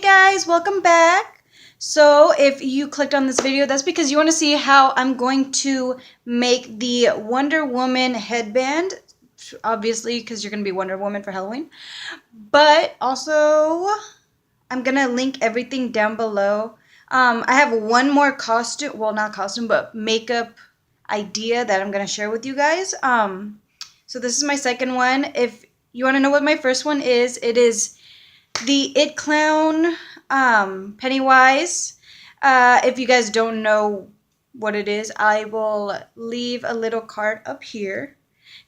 guys, welcome back. So if you clicked on this video, that's because you want to see how I'm going to make the Wonder Woman headband. Obviously, because you're going to be Wonder Woman for Halloween. But also, I'm going to link everything down below. I have one more costume, well, not costume, but makeup idea that I'm going to share with you guys. So this is my second one. If you want to know what my first one is, it is the It Clown Pennywise. If you guys don't know what it is, I will leave a little card up here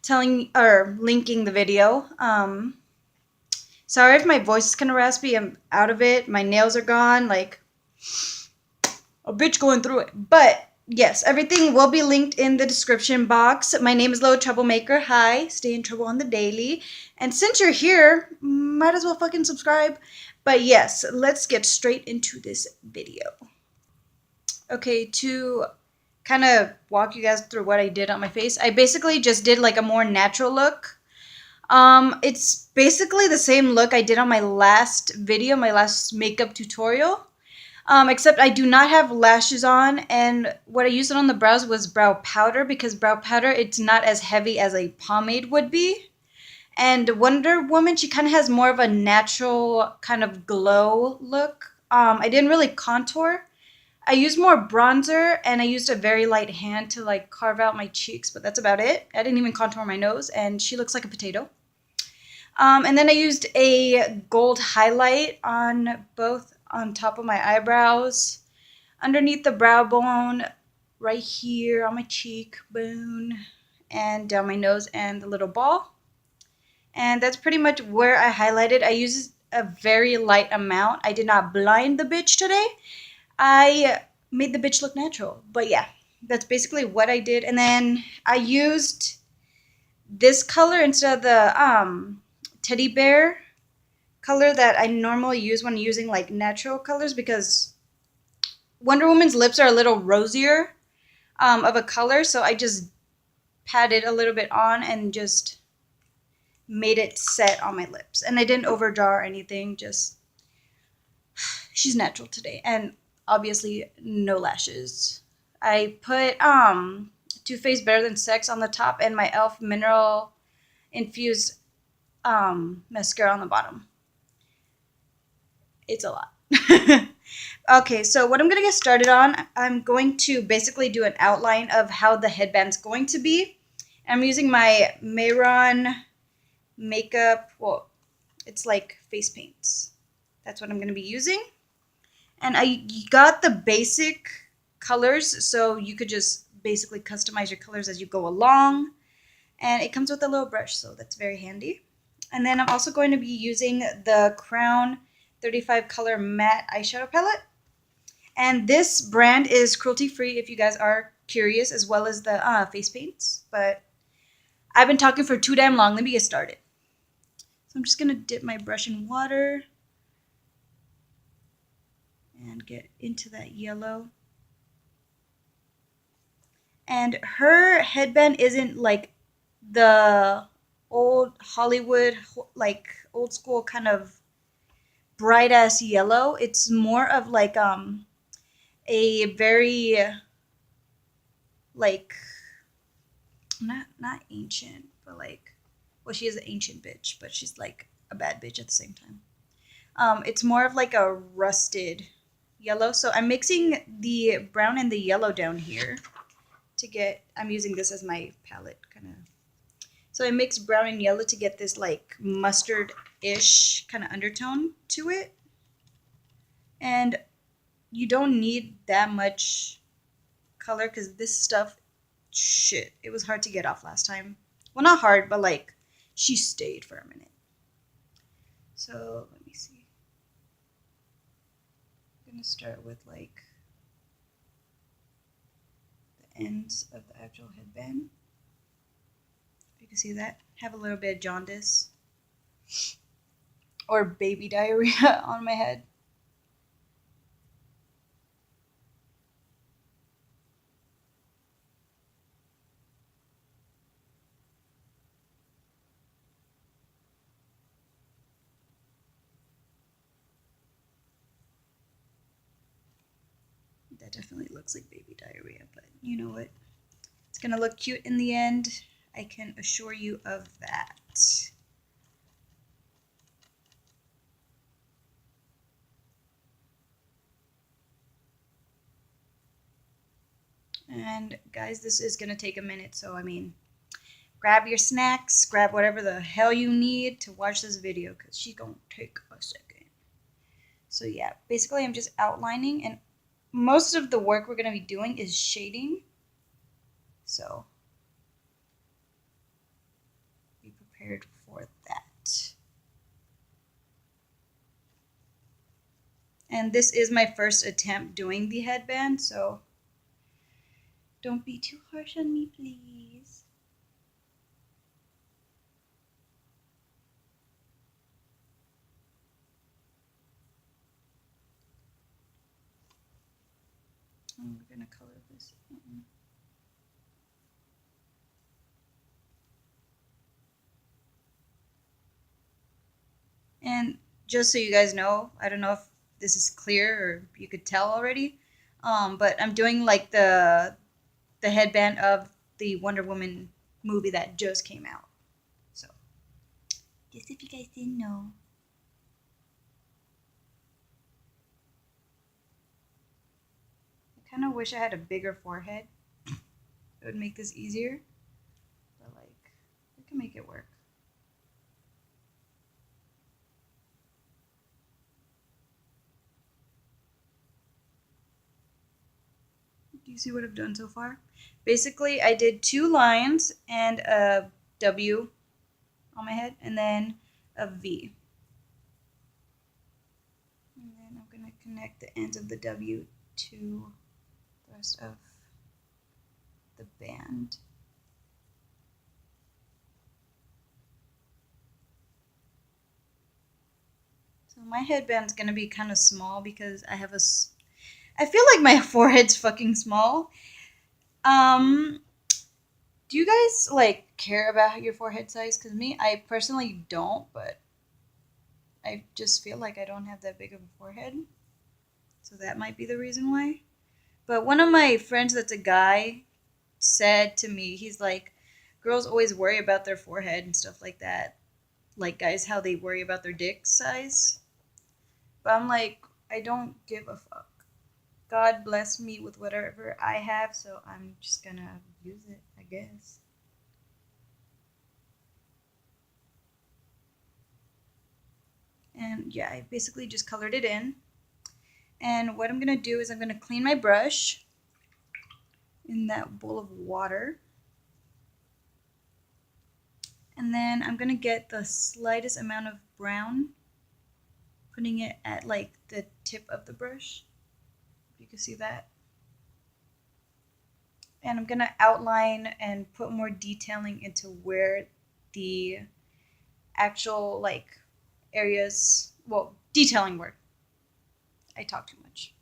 telling or linking the video. Sorry if my voice is kind of raspy. I'm out of it. My nails are gone. Like a bitch going through it. But yes, everything will be linked in the description box. My name is LIL TROUBLEMAKER. Hi, stay in trouble on the daily. And since you're here, might as well fucking subscribe. But yes, let's get straight into this video. Okay, to kind of walk you guys through what I did on my face, I basically just did like a more natural look. It's basically the same look I did on my last video, my last makeup tutorial. Except I do not have lashes on, and what I used on the brows was brow powder, because brow powder, it's not as heavy as a pomade would be. And Wonder Woman, she kind of has more of a natural kind of glow look. I didn't really contour. I used more bronzer, and I used a very light hand to like carve out my cheeks, but that's about it. I didn't even contour my nose, and she looks like a potato. And then I used a gold highlight on both, on top of my eyebrows, underneath the brow bone, right here on my cheekbone, and down my nose and the little ball. And that's pretty much where I highlighted. I used a very light amount. I did not blind the bitch today. I made the bitch look natural. But yeah, that's basically what I did. And then I used this color instead of the teddy bear color that I normally use when using like natural colors, because Wonder Woman's lips are a little rosier of a color, so I just patted a little bit on and just made it set on my lips. And I didn't overdraw or anything, just she's natural today. And obviously no lashes. I put Too Faced Better Than Sex on the top and my e.l.f. mineral infused mascara on the bottom. It's a lot. Okay, so what I'm going to get started on, I'm going to basically do an outline of how the headband's going to be. I'm using my MEHRON makeup, well, it's like face paints. That's what I'm going to be using. And I got the basic colors, so you could just basically customize your colors as you go along. And it comes with a little brush, so that's very handy. And then I'm also going to be using the Crown 35 color matte eyeshadow palette. And this brand is cruelty free if you guys are curious, as well as the face paints. But I've been talking for too damn long. Let me get started. So I'm just going to dip my brush in water and get into that yellow. And her headband isn't like the old Hollywood, like old school kind of bright ass yellow. It's more of like a very like not ancient, but like, well, she is an ancient bitch, but she's like a bad bitch at the same time. It's more of like a rusted yellow. So I'm mixing the brown and the yellow down here to get, I'm using this as my palette kind of. So I mix brown and yellow to get this like mustard-ish kind of undertone to it. And you don't need that much color, because this stuff, shit, it was hard to get off last time. Well, not hard, but like she stayed for a minute. So let me see. I'm gonna start with like the ends of the actual headband. If you can see that, have a little bit of jaundice or baby diarrhea on my head. definitely looks like baby diarrhea, but you know what? It's gonna look cute in the end. I can assure you of that. And guys, this is gonna take a minute, so I mean, grab your snacks, grab whatever the hell you need to watch this video, because she's gonna take a second. So yeah, basically I'm just outlining, and most of the work we're gonna be doing is shading. So be prepared for that. And this is my first attempt doing the headband, so don't be too harsh on me, please. And we're gonna color this in. And just so you guys know, I don't know if this is clear or you could tell already, but I'm doing like the headband of the Wonder Woman movie that just came out. So, just if you guys didn't know. I kind of wish I had a bigger forehead. It would make this easier. But like, I can make it work. Do you see what I've done so far? Basically, I did 2 lines and a W on my head, and then a V. And then I'm going to connect the ends of the W to the rest of the band. So my headband's going to be kind of small because I have I feel like my forehead's fucking small. Do you guys like care about your forehead size? Because me, I personally don't, but I just feel like I don't have that big of a forehead. So that might be the reason why. But one of my friends that's a guy said to me, he's like, girls always worry about their forehead and stuff like that. Like guys, how they worry about their dick size. But I'm like, I don't give a fuck. God bless me with whatever I have, so I'm just gonna use it, I guess. And yeah, I basically just colored it in. And what I'm gonna do is I'm gonna clean my brush in that bowl of water. And then I'm gonna get the slightest amount of brown, putting it at like the tip of the brush. If you can see that. And I'm gonna outline and put more detailing into where the actual like areas, well, detailing work. I talk too much.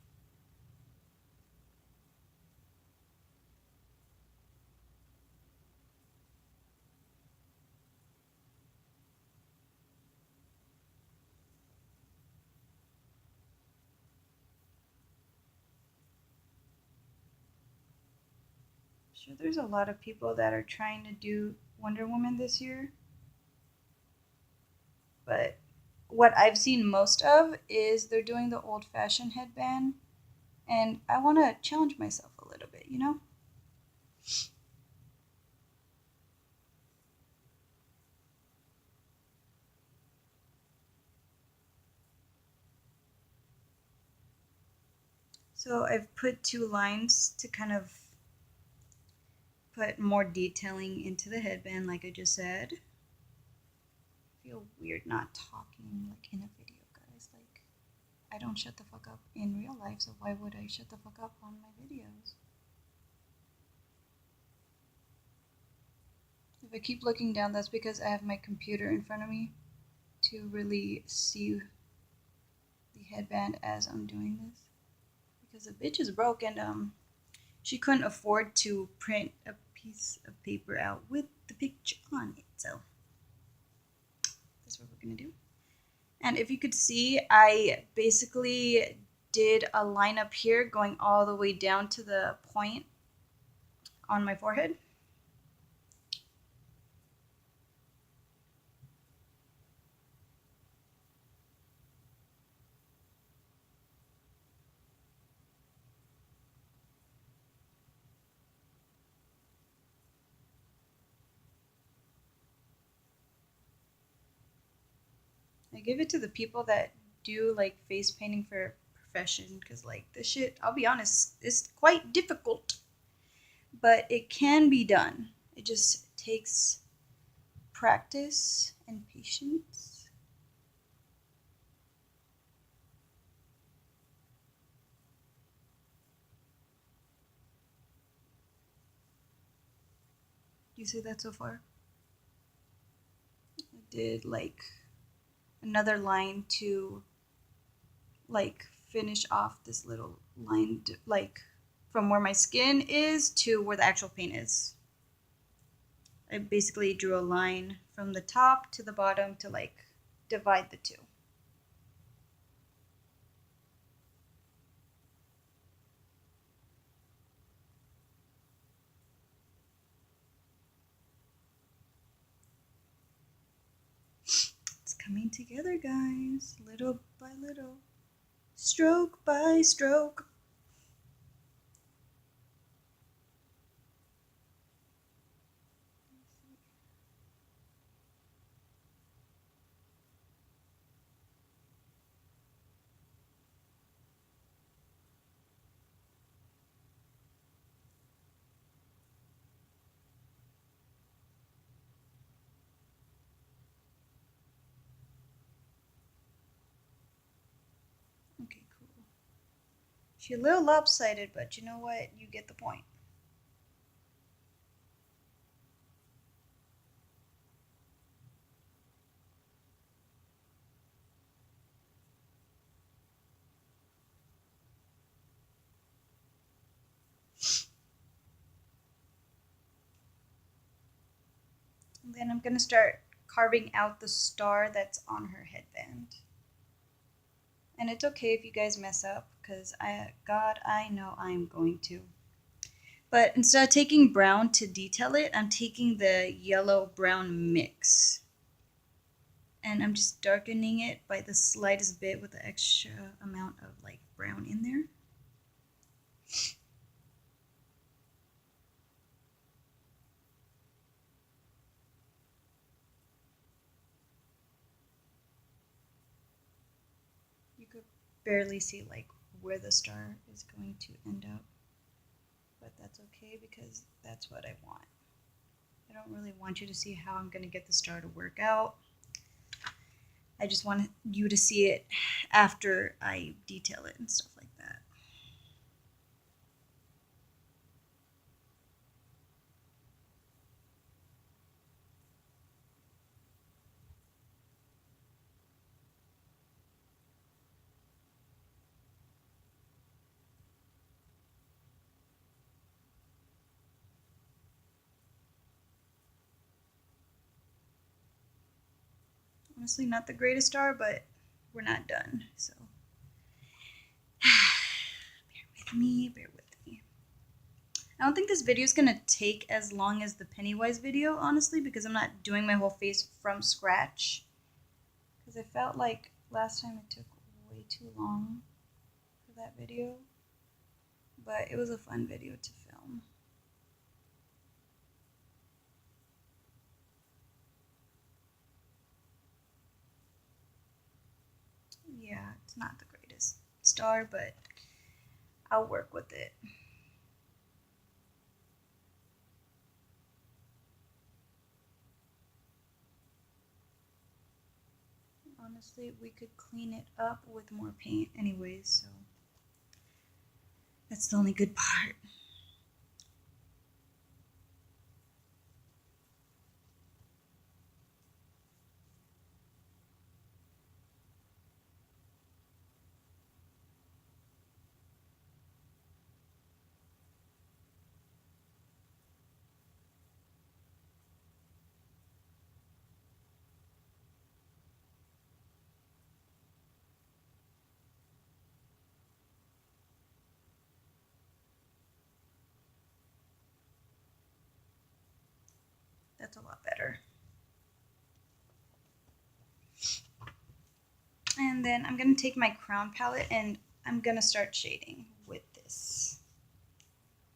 Sure, there's a lot of people that are trying to do Wonder Woman this year. But what I've seen most of is they're doing the old-fashioned headband. And I want to challenge myself a little bit, you know? So I've put 2 lines to kind of put more detailing into the headband, like I just said. I feel weird not talking like in a video, guys. Like, I don't shut the fuck up in real life, so why would I shut the fuck up on my videos? If I keep looking down, that's because I have my computer in front of me to really see the headband as I'm doing this. Because the bitch is broke and she couldn't afford to print a piece of paper out with the picture on it. So that's what we're gonna do. And if you could see, I basically did a line up here going all the way down to the point on my forehead. I give it to the people that do like face painting for profession, because like this shit, I'll be honest, it's quite difficult, but it can be done. It just takes practice and patience. Do you see that so far? I did like another line to like finish off this little line, like from where my skin is to where the actual paint is. I basically drew a line from the top to the bottom to like divide the two. It's coming together, guys, little by little, stroke by stroke. Okay, cool. She's a little lopsided, but you know what? You get the point. And then I'm going to start carving out the star that's on her headband. And it's okay if you guys mess up, because God, I know I'm going to. But instead of taking brown to detail it, I'm taking the yellow-brown mix. And I'm just darkening it by the slightest bit with the extra amount of like brown in there. You could barely see like where the star is going to end up, but that's okay because that's what I want. I don't really want you to see how I'm going to get the star to work out. I just want you to see it after I detail it and stuff like that. Honestly, not the greatest star, but we're not done, so bear with me, bear with me. I don't think this video is gonna take as long as the Pennywise video, honestly, because I'm not doing my whole face from scratch. Because I felt like last time it took way too long for that video, but it was a fun video to film. Yeah, it's not the greatest star, but I'll work with it. Honestly, we could clean it up with more paint anyways, so that's the only good part. That's a lot better. And then I'm going to take my crown palette and I'm going to start shading with this.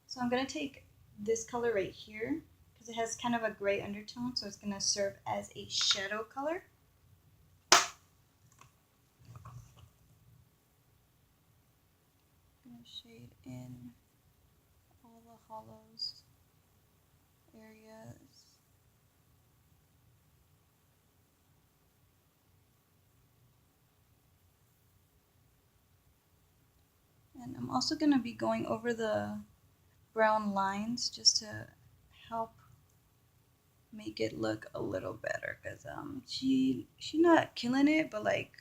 So I'm going to take this color right here because it has kind of a gray undertone, so it's going to serve as a shadow color. I'm going to shade in all the hollows areas. And I'm also going to be going over the brown lines just to help make it look a little better, because she's not killing it, but like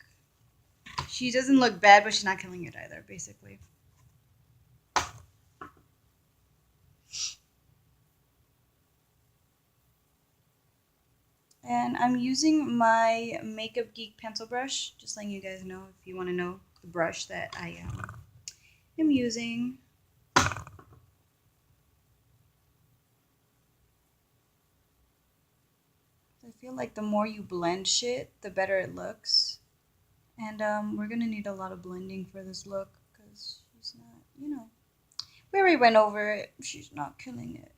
she doesn't look bad, but she's not killing it either, basically. And I'm using my Makeup Geek pencil brush, just letting you guys know if you want to know the brush that I am using. I feel like the more you blend shit, the better it looks. And we're going to need a lot of blending for this look because she's not, you know, we already went over it. She's not killing it.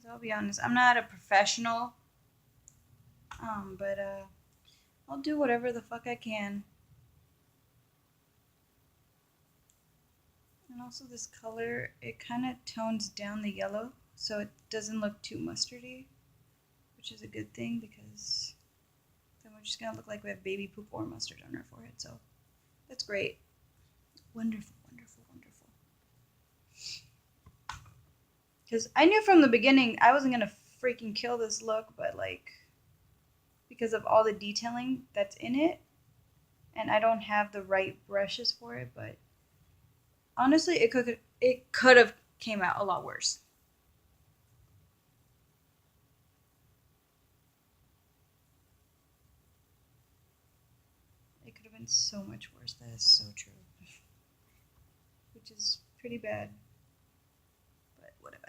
I'll be honest, I'm not a professional, but I'll do whatever the fuck I can. And also this color, it kind of tones down the yellow, so it doesn't look too mustardy, which is a good thing because then we're just gonna look like we have baby poop or mustard on our forehead, so that's great. Wonderful, wonderful, wonderful. Because I knew from the beginning I wasn't gonna freaking kill this look, but like, because of all the detailing that's in it, and I don't have the right brushes for it, but honestly, it could have came out a lot worse. It could have been so much worse. That is so true. Which is pretty bad. But whatever.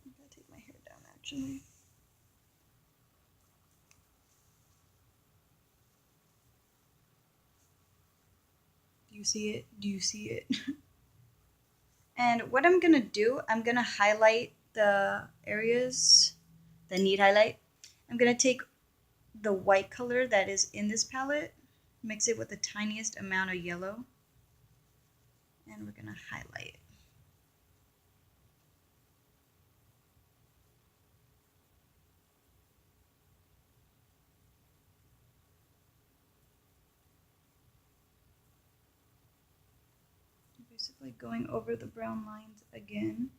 I'm gonna take my hair down actually. Do you see it? Do you see it? And what I'm gonna do, I'm gonna highlight the areas that need highlight. I'm gonna take the white color that is in this palette, mix it with the tiniest amount of yellow, and we're gonna highlight it. Basically going over the brown lines again.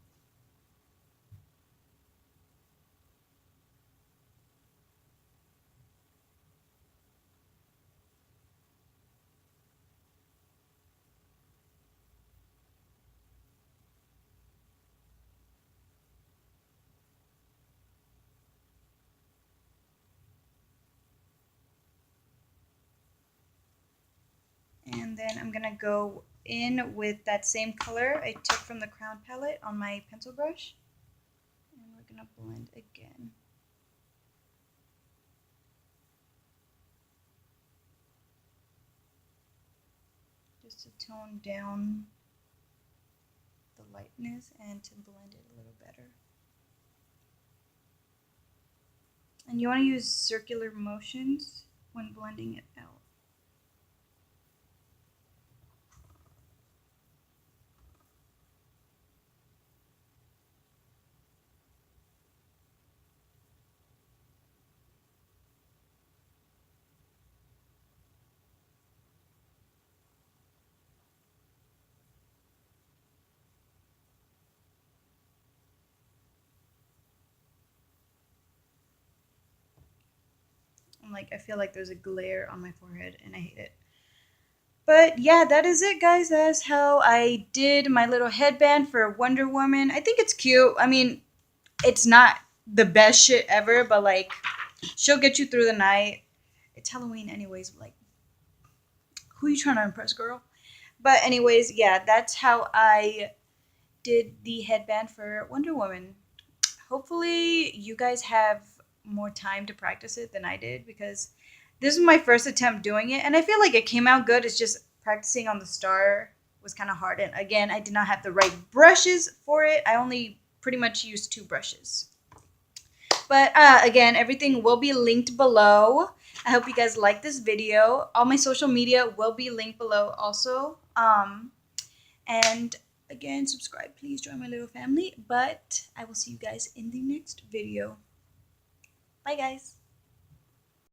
And then I'm gonna go in with that same color I took from the crown palette on my pencil brush. And we're gonna blend again. Just to tone down the lightness and to blend it a little better. And you want to use circular motions when blending it out. like, I feel like there's a glare on my forehead and I hate it. But yeah, that is it, guys. That's how I did my little headband for Wonder Woman. I think it's cute. I mean, it's not the best shit ever, but like, she'll get you through the night. It's Halloween anyways. Like, who are you trying to impress, girl? But anyways, yeah, that's how I did the headband for Wonder Woman. Hopefully you guys have more time to practice it than I did, because this is my first attempt doing it, and I feel like it came out good. It's just practicing on the star was kind of hard, and again, I did not have the right brushes for it. I only pretty much used 2 brushes. But again, everything will be linked below. I hope you guys like this video. All my social media will be linked below also. And again, subscribe, please join my little family. But I will see you guys in the next video. Bye, guys.